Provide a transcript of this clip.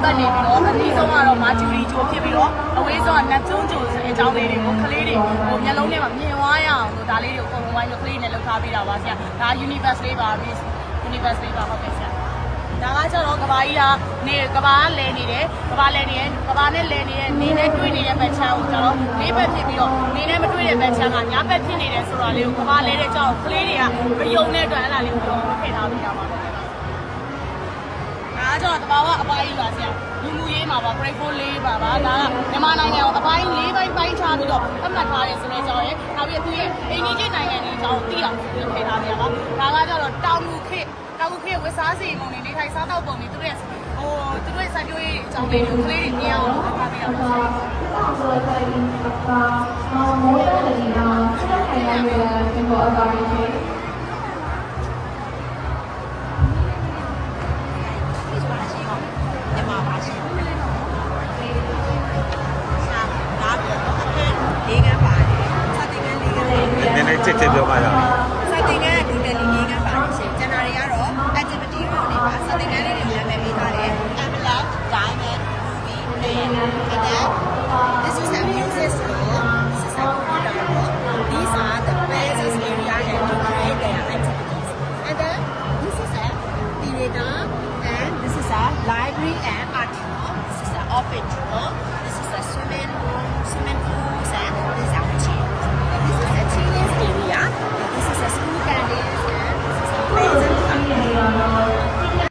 ပတ်နေပြီးတော့အနည်းဆုံးကတော့မာဂျူရီဂျိုဖြစ်ပြီးတော့အဝေးဆုံးကနတ်ကျွန်းဂျိုအကြောင်းလေးတွေကိုကလေးတွေဟိုမျက်လုံးထဲမှာမြင်သွားရအောင်လို့ဒါလေးတွေကိုအကုန်လုံးဝိုင်းလို့ကလေးနဲ့လောက်ထားပေးတာပါဆရာဒါ universe လေးပါ universe လေးပါဟုတ်ကဲ့ဆရာဒါကကျတော့ကဘာကြီးကနေကဘာကလဲနေတယ်ကဘာလဲနေတယ်ကဘာနဲ့လဲနေတဲ့နေနဲ့တွေ့နေတဲ့ဘက်ချမ်းကိုကျတော့လေးဘက်ဖြစ်ပြီးတော့နေနဲ့မတွေ့တဲ့ဘက်ချမ်းကညာဘက်ဖြစ်နေတယ်ဆိုတာလေးကိုကဘာလဲတဲ့ကြောင့်ကလေးတွေကမယုံတဲ့အတွက်အဲ့ဒါလေးကိုတော့ထည့်ထားပေးတာပါအားကြောင့်တဘာဝအပိုင်းပါဆရာလူမှုရေးမှာပါ grade 4 လေးပါဒါကမြန်မာနိုင်ငံကိုအပိုင်း၄ပိုင်းပိုင်းခြားပြီးတော့အမှတ်ထားရဲဆိုတဲ့အကြောင်းရဲ့နောက်ပြီးသူရဲ့အိန္ဒိယနိုင်ငံကြီးအကြောင်းသိအောင်ထည့်ထားပေးတာပါဒါကကျတော့တောင်လူခေဝစ်စားစီပုံတွေနေထိုင်စားတော့ပုံတွေသူတို့ရဲ့စိုက်ပျိုးရေးအကြောင်းလေးတွေကိုကလေးတွေမြင်အောင်လုပ်ထားပေးတာပါချက်ချက်ပြောပါရအောင်စတင်ကန်းဒီတယ်လီရေးကပါတယ်ရှင်ကျန်တာတွေကတော့ activity တွေနေပါစတင်ကန်းလေးတွေနာမည်ပေးထားတယ် Amulet Diamond Ruby Plain and then this is a music store this is a computer these are the basis area and to create their activities and then this is a theater and this is a library and art hall this is the office hall this is a swimming